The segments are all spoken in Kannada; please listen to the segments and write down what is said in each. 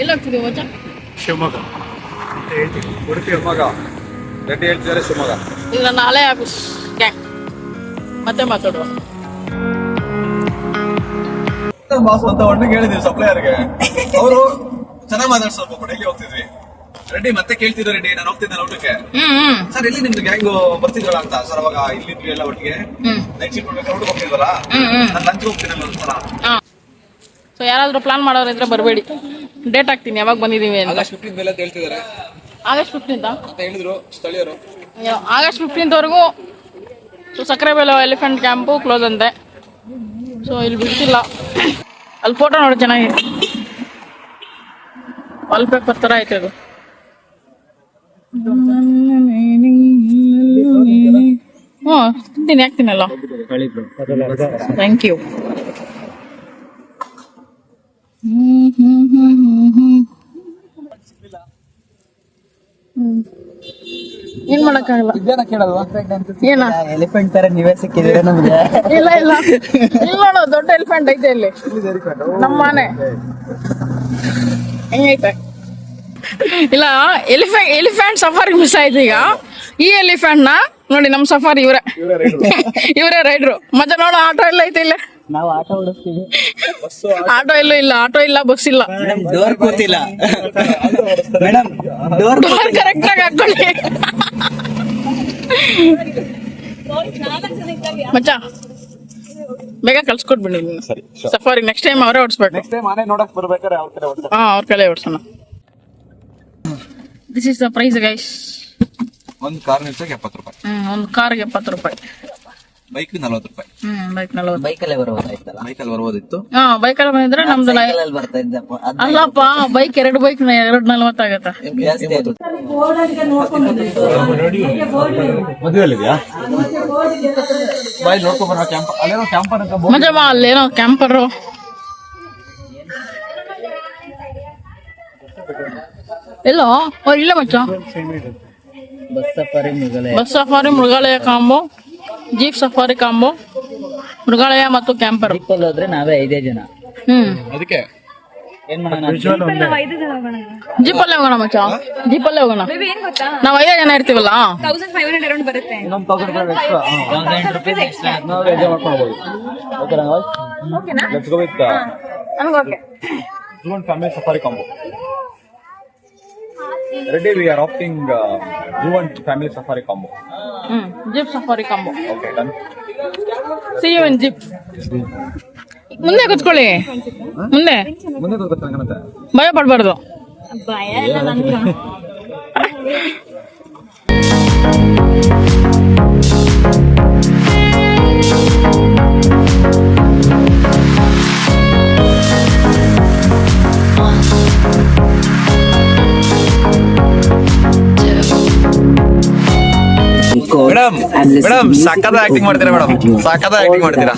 ಎಲ್ಲ ಹೋಗ್ತಿದ್ದೀವಿ ಮಚ್ಚ? ಶಿವಮೊಗ್ಗ ಉಡುಪಿ ಶಿವಮೊಗ್ಗ ರೆಡ್ಡಿ ಹೇಳ್ತಿದ್ದಾರೆ ಶಿವಮೊಗ್ಗ. ಈಗ ನಾಳೆ ಆಫೀಸ್ ಗ್ಯಾಂಗ್ ಮತ್ತೆ ಮಾತಾಡುವ. ಬಾಸ್ ಅಂತ ಒಟ್ಟಿಗೆ ಹೇಳಿದ್ವಿ ಸಪ್ಲೈಯರ್ಗೆ, ಅವರು ಚೆನ್ನಾಗಿ ಮಾತಾಡ್ ಸ್ವಲ್ಪ ಡೈಲಿ ಹೋಗ್ತಿದ್ವಿ. ರೆಡ್ಡಿ ಮತ್ತೆ ಕೇಳ್ತಿದ್ರು, ರೆಡ್ಡಿ ನಾನು ಹೋಗ್ತಿದ್ದೆ ಊಟಕ್ಕೆ ಸರ್ ಎಲ್ಲಿ ನಿಮ್ದು ಗ್ಯಾಂಗ್ ಬರ್ತಿದ್ರಲ್ಲ ಅಂತ. ಸರ್ ಅವಾಗ ಇಲ್ಲಿದ್ವಿ ಎಲ್ಲ ಒಟ್ಟಿಗೆ ನೈಟ್ ಶಿಫ್ಟ್ ಊಟಕ್ಕೆ ಹೋಗ್ತಿದ್ವಲ್ಲ, ನಾನು ಲಂಚ್ ಹೋಗ್ತೀನಲ್ಲ ಒಂದ್ಸಲ. ಸೊ ಯಾರಾದ್ರೂ ಪ್ಲಾನ್ ಮಾಡೋರು ಇದ್ರೆ ಬರಬೇಡಿ, ಡೇಟ್ ಹಾಕ್ತೀನಿ ಯಾವಾಗ ಬಂದಿದೀವಿ ಅಂತ. ಆಗಸ್ಟ್ 15 ಮೇಲೆ ಅಂತ ಹೇಳ್ತಿದ್ದಾರೆ. ಆಗಸ್ಟ್ 15 ಅಂತ ಹೇಳಿದ್ರು ಸ್ಥಳೀಯರು. ಆಗಸ್ಟ್ 15 ವರೆಗೂ ಸೊ ಸಕ್ಕರೆಬೆಲೆ ಎಲಿಫೆಂಟ್ ಕ್ಯಾಂಪು ಕ್ಲೋಸ್ ಅಂತೆ. ಸೊ ಇಲ್ಲಿ ಬಿಡ್ತಿಲ್ಲ. ಅಲ್ಲಿ ಫೋಟೋ ನೋಡಿ ಚೆನ್ನಾಗಿದೆ, ವಾಲ್ಪೇಪರ್ ಥರ ಐತೆ ಅದು. ಹ್ಞೂ ತಿಂತೀನಿ, ಯಾಕೆ ತಿನ್ನಲ್ಲ? Thank you. ಏನ್ ಮಾಡಕ್ಕಾಗಲ್ಲ. ಏನ ಎಲಿಫೆಂಟ್ ತರ ನೀವೇ ಸಿಕ್ಕಿದ್ರೆ ನಮ್ಗೆ. ಇಲ್ಲ ಇಲ್ಲ ಇಲ್ಲ ನೋಡು, ದೊಡ್ಡ ಎಲಿಫೆಂಟ್ ಐತೆ ಇಲ್ಲಿ ನಮ್ಮ ಮನೆ. ಹೆಂಗೈತೆ? ಇಲ್ಲ ಎಲಿಫೆಂಟ್ ಸಫಾರಿ ಮಿಸ್ ಆಯ್ತು. ಈಗ ಈ ಎಲಿಫೆಂಟ್ ನ ನೋಡಿ, ನಮ್ ಸಫಾರಿ ಇವರೇ ರೈಡ್ರು. ಮತ್ತೆ ನೋಡು, ಆಟೋ ಎಲ್ಲ ಐತೆ ಇಲ್ಲಿ. ನಾವು ಆಟೋ ಓಡಿಸ್ತೀವಿ. ಆಟೋ ಎಲ್ಲೂ ಇಲ್ಲ, ಆಟೋ ಇಲ್ಲ, ಬಸ್ ಇಲ್ಲ. ಡೋರ್ ಕೂತಿಲ್ಲ ಮೇಡಮ್, ಡೋರ್ ಕರೆಕ್ಟ್ ಆಗಿ ಹಾಕೊಳ್ಳಿ ಮಚ್ಚ. ಬೇಗ ಕಳ್ಸ್ಕೊಟ್ಬಿಡಿ ಸಫಾರಿ. ನೆಕ್ಸ್ಟ್ ಟೈಮ್ ಅವರೇ ಓಡಿಸ್ಬೇಕು. ನೆಕ್ಸ್ಟ್ ಟೈಮ್ ಮನೆ ನೋಡಕ್ ಬರ್ಬೇಕಾದ್ರೆ ಅವ್ರ ಕಡೆ ಓಡಿಸ್ತಾರೆ. ಅವ್ರ ಕಡೆ ಓಡಿಸೋಣ. This is the price guys. ಒಂದು ಕಾರ್ ನಿಲ್ಸಕ್ಕೆ 70 ರೂಪಾಯಿ. ಒಂದು ಕಾರ್ಗೆ 70 ರೂಪಾಯಿ, ಬೈಕ್ 40 ರೂಪಾಯಿ. ಬೈಕ್ 40. ಬೈಕಲ್ಲೇ ಬರ್ಬೋದಾಯ್ತಲ್ಲ. ಬೈಕಲ್ಲಿ ಬರ್ಬೋದಿತ್ತು. ಬೈಕಲ್ಲಿ ಬಂದಿದ್ರೆ ನಮ್ದು ಸೈಕಲಲ್ಲಿ ಬರ್ತಾ ಇದ್ದಪ್ಪ. ಅಲ್ಲಪ್ಪ, ಬೈಕ್ 2 ಬೈಕ್ 240 ಆಗತ್ತ. ಜಾಸ್ತಿ ಆಯ್ತು. ಮದುವೆಯಲ್ಲಿದ್ಯಾ? ಬಾಯ್ ನೋಡ್ಕೊ ಬರೋ ಕ್ಯಾಂಪ್. ಅಲ್ಲೇನೋ ಕ್ಯಾಂಪರ್ ಅಂತ ಮಜಾ ಬಾ, ಅಲ್ಲೇನೋ ಕ್ಯಾಂಪರು. ಎಲ್ಲೋ ಇಲ್ಲ ಮಚ್ಚ. ಬಸ್ ಸಫಾರಿ ಮೃಗಾಲಯ. ಬಸ್ ಸಫಾರಿ ಮೃಗಾಲಯ ಕಾಂಬೋ, ಜೀಪ್ ಸಫಾರಿ ಕಾಂಬೋ, ಮೃಗಾಲಯ ಮತ್ತು ಕ್ಯಾಂಪರ್. ಜೀಪಲ್ಲಿ ಹೋದ್ರೆ ನಾವೇ 5 ಜನ. ಅದಕ್ಕೆ ಏನ್ ಮಾಡೋಣ? ಜೀಪಲ್ಲೇ ಹೋಗೋಣ ಮಚ್ಚ, ಜೀಪಲ್ಲೇ ಹೋಗೋಣ. ನಾವ್ 5 ಜನ ಇರ್ತೀವಲ್ಲ. 1500 ಅರೌಂಡ್ ಬರುತ್ತೆ. ಇನ್ನೊಂದು 1000 ರೂಪಾಯಿ ಎಕ್ಸ್ಟ್ರಾ. 1000 ರೂಪಾಯಿ ಎಕ್ಸ್ಟ್ರಾ. ನಾವು ಎಂಜಾಯ್ ಮಾಡ್ಕೊಳ್ಬಹುದು. ಓಕೆನಾ? ಓಕೆನಾ? ಲೆಟ್ಸ್ ಗೋ ವಿತ್ ನನಗೆ okay. Zoo and family safari combo. Ready, we are opting zoo and family safari combo. Jeep safari combo. Okay, done. See you in jeep. ಮುಂದೆ ಕೂತ್ಕೊಳ್ಳಿ, ಮುಂದೆ. ಮುಂದೆ ಕೂತ್ಕೊಳ್ತಾನೆ ಕಾಣುತ್ತೆ. ಭಯ ಪಡ್ಬಾರ್ದು. ಭಯ ಎಲ್ಲ ನನಗೆ. ಮೇಡಮ್ ಸಕ್ಕದ ಆಕ್ಟಿಂಗ್ ಮಾಡ್ತೀರಾ ಮೇಡಮ್, ಸಕ್ಕದ ಆಕ್ಟಿಂಗ್ ಮಾಡ್ತೀರಾ.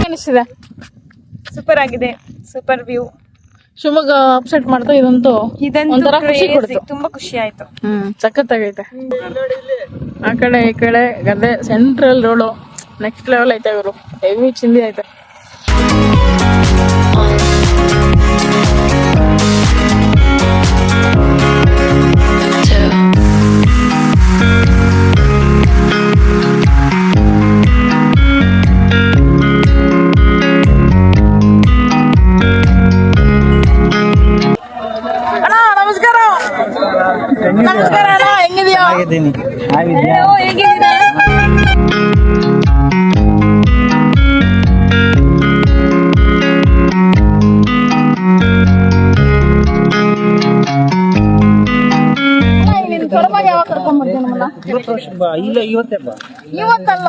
ಅನಿಸ್ತಿದೆ? ಸೂಪರ್ ಆಗಿದೆ, ಸೂಪರ್ ವ್ಯೂ. ಶಿವಮೊಗ್ಗ ಅಪ್ಸೆಟ್ ಮಾಡ್ತಾ ಇದಂತೂ ಒಂಥರ ಖುಷಿ ಕೊಡ್ತು. ತುಂಬಾ ಖುಷಿ ಆಯ್ತು. ಸಖತ್ತಾಗೈತೆ. ಆ ಕಡೆ ಈ ಕಡೆ ಗದ್ದೆ, ಸೆಂಟ್ರಲ್ ರೋಡು ನೆಕ್ಸ್ಟ್ ಲೆವೆಲ್ ಐತೆ. ಇವರು ಹೆವಿ ಚಿಂದಿ ಐತೆ. ಅಣ್ಣ ನಮಸ್ಕಾರ. ನಮಸ್ಕಾರ ಅಣ್ಣ, ಹೆಂಗಿದ್ಯಾ? ಹೇಗಿದ್ದೀರಾ? ಯಾವಾಗ ಕರ್ಕೊಂಡ್ ಬರ್ತೀನಿ ನಮ್ಮನ್ನ? ಇಲ್ಲ ಇವತ್ತೇ ಬಾ. ಇವತ್ತಲ್ಲ,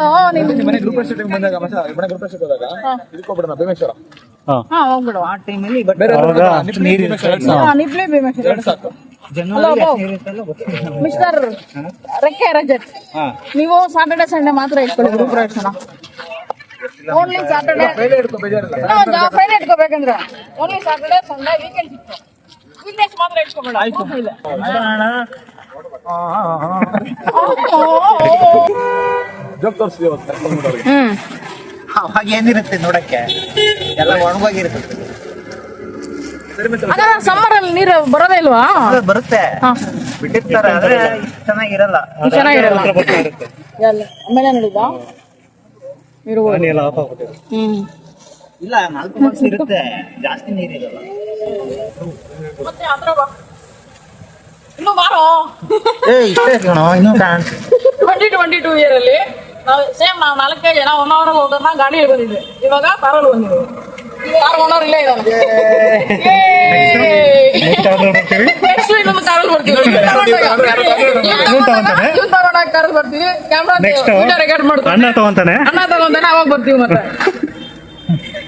ಮನೆ ಗ್ರೂಪ್ ಶೂಟಿಂಗ್ ಬಂದಾಗ ಮನೆ ಗ್ರೂಪ್ ಶೂಟ್ ಹೋದಾಗ ಇದಕ್ಕೋಗ್ಬಿಡೋಣ ಭೀಮೇಶ್ವರ. ಹೋಗ್ಬಿಡುವ. ಆ ಟೈಮಲ್ಲಿ ಬಟ್ ನಿಪ್ಲೆ ಭೀಮೇಶ್ವರ ಸಾಕು. ಮಿಸ್ಟರ್ ರೆಕ್ಕೆ ರಜತ್, ನೀವು ಸಾಟರ್ಡೆ ಸಂಡೇ ಮಾತ್ರ ಇಟ್ಕೊಳ್ಳಿ ಗ್ರೂಪ್ ಪ್ರದರ್ಶನ. ಓನ್ಲಿ ಸಾಟರ್ಡೆ ಫ್ರೈಡೆ ಇಟ್ಕೋಬೇಕಂದ್ರೆ only Saturday Sunday weekend weakness ಮಾತ್ರ ಇಟ್ಕೋಬೇಡ. ಜೋಕ್ ತೋರಿಸ್ತೀವಿ ಹ್ಮ್ ಅವಾಗ ಏನಿರುತ್ತೆ ನೋಡಕ್ಕೆ ಎಲ್ಲ ಒಣಗೋಗಿರುತ್ತೆ. ಹಾಗಾದ್ರೆ ಸಮ್ಮರ್ ಅಲ್ಲಿ ನೀರು ಬರೋದೇ ಇಲ್ವಾ? ಅದು ಬರುತ್ತೆ ಹಾ. ಬಿಟ್ಟಿರ್ತಾರೆ ಆದ್ರೆ ಇಷ್ಟ್ ಚೆನ್ನಾಗಿರಲ್ಲ. ಇಷ್ಟ್ ಚೆನ್ನಾಗಿರಲ್ಲ. ಎಲ್ಲ ಆಮೇಲೆ ನೋಡಿದ ಹ್ಮ್ ಇಲ್ಲ 4 ಮಂತ್ಸ್ ಇರುತ್ತೆ, ಜಾಸ್ತಿ ನೀರಿರಲ್ಲ. ಮತ್ತೆ ಹತ್ರ ಬಾ. ಇನ್ನು ಬಾರೋ. ಇಷ್ಟೇ ಕಣೋ, ಇನ್ನೂ 2022 ಇಯರ್ ಅಲ್ಲಿ ನಾವು ಸೇಮ್ ನಾವು 4 ಜನ 1 ಅವರ್ ಹೋಗೋದನ್ನ ಗಾಡಿಯಲ್ಲಿ ಬಂದಿದ್ದೆ. ಇವಾಗ ಕಾರಲ್ಲಿ ಬಂದಿದ್ದೆ. ಈಗ ಯಾರು 1 ಅವರ್ ಇಲ್ಲೇ ಇದ್ದಾನೆ. ನೆಕ್ಸ್ಟ್ ಇನ್ನೊಂದು ಕಾರಲ್ಲಿ ಬರ್ತೀವಿ. ಇವ್ನ್ ತಗೊಂಡಾಗ ಕಾರಲ್ಲಿ ಬರ್ತೀವಿ. ಕ್ಯಾಮ್ರಾ ವಿಡಿಯೋ ರೆಕಾರ್ಡ್ ಮಾಡ್ತಾರೆ. ಅಣ್ಣ ತಗೊಂತಾನೆ ಅವಾಗ ಬರ್ತೀವಿ ಮತ್ತೆ.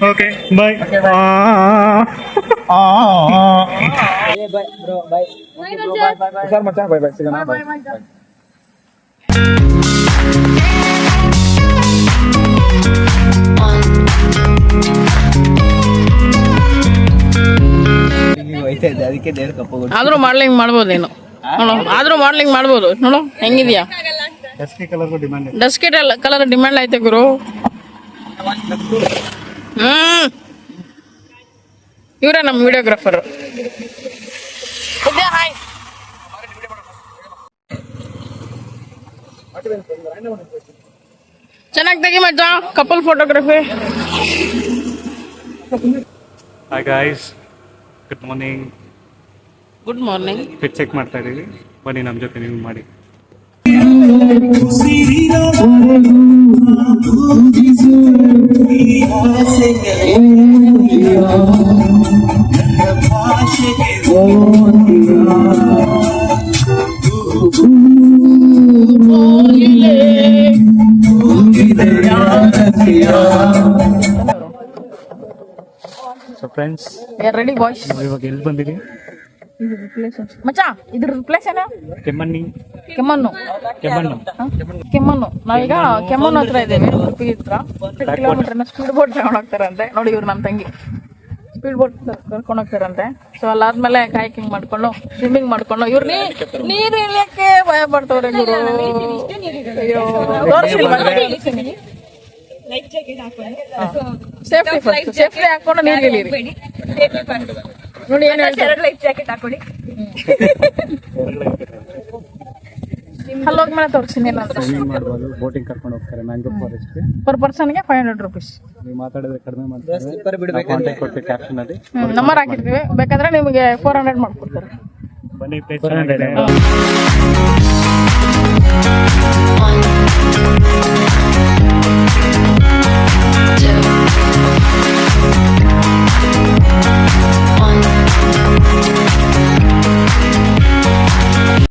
Okay bye. ಹುಷಾರ್ ಮಚ್ಚ, ಬೈ ಬೈ, ಸಿಗೋಣ, ಬೈ. ಅದಕ್ಕೆ ದೇವ್ರ ಕಪ್ಪ ಆದ್ರೂ ಮಾಡ್ಲಿಂಗ್ ಮಾಡ್ಬೋದೇನು ನೋಡು, ಆದ್ರೂ ಮಾಡ್ಲಿಂಗ್ ಮಾಡ್ಬೋದು ನೋಡು ಹೆಂಗಿದ್ಯಾ. ಡಸ್ಕಿ ಕಲರ್ ಡಿಮ್ಯಾಂಡ್ ಐತೆ ಗುರು. ಇವರೇ ನಮ್ಮ ವಿಡಿಯೋಗ್ರಾಫರ್. ಹಾಯ್ ಚೆನ್ನಾಗಿ ತೆಗಿ ಮಚ್ಚ couple photography. Hi guys, good morning. Good morning. Fit check ಮಾಡ್ತಾ ಇದೀವಿ, ಬನ್ನಿ ನಮ್ಮ ಜೊತೆ ನೀವು ಮಾಡಿ. So friends, ready boys. ಇವಾಗ ಎಲ್ಲಿ ಬಂದಿರಿ? ಮಚ್ಚ ಇದ್ರ ಪ್ಲೇಸ್ ಏನು? ಕೆಮ್ಮಣ್ಣಿ. ಕೆಮ್ಮಣ್ಣು. ನಾವೀಗ ಕೆಮ್ಮಣ್ಣು ಹತ್ರ ಇದ್ದೇವೆ. ಉಡುಪಿ ಹತ್ರ 10 ಕಿಲೋಮೀಟರ್ನ ಸ್ಪೀಡ್ ಬೋಟ್ ತಗೊಂಡ್ ಹೋಗ್ತಾರಂತೆ. ನೋಡಿ ಇವ್ರು ನಮ್ಮ ತಂಗಿ ಸ್ಪೀಡ್ ಬೋಟ್ ಕರ್ಕೊಂಡು ಹೋಗ್ತಾರಂತೆ. ಸೊ ಅಲ್ಲಾದ್ಮೇಲೆ ಕಾಯ್ಕಿಂಗ್ ಮಾಡ್ಕೊಂಡು ಸ್ವಿಮ್ಮಿಂಗ್ ಮಾಡ್ಕೊಂಡು ಇವ್ರು ನೀರು ಇಳಿಯಕ್ಕೆ ಭಯ ಪಡ್ತವ್ರೆ ಗುರು. ಅಯ್ಯೋ ಸೇಫ್ಟಿ ಫಸ್ಟ್, ಸೇಫ್ಟಿ ಹಾಕೊಂಡು ನೀರಿಗೆ ಇಳಿರಿ. ನೋಡಿ ಏನ್ ಹೇಳ್ತಾರೆ, ಲೈಫ್ ಜಾಕೆಟ್ ಹಾಕೊಳ್ಳಿ. ಅಲ್ಲೋದ್ಮೇಲೆ ತೋರಿಸ್ತೀನಿ ಏನಂತ. ಮಾಡ್ಬೋದು, ಬೋಟಿಂಗ್ ಕರ್ಕೊಂಡು ಹೋಗ್ತಾರೆ ಮ್ಯಾಂಗ್ರೋ ಫಾರೆಸ್ಟ್. ಪರ್ ಪರ್ಸನ್ಗೆ 500 rupees. ನೀವು ಮಾತಾಡಿದ್ರೆ ಕಡಿಮೆ ಮಾಡ್ತಾರೆ. ಕಾಂಟ್ಯಾಕ್ಟ್ ಕೊಟ್ಟು ಕ್ಯಾಪ್ಷನ್ ಅಲ್ಲಿ ನಂಬರ್ ಹಾಕಿರ್ತೀವಿ, ಬೇಕಾದ್ರೆ ನಿಮಗೆ 400 ಮಾಡ್ಕೊಡ್ತಾರೆ. ಬನ್ನಿ.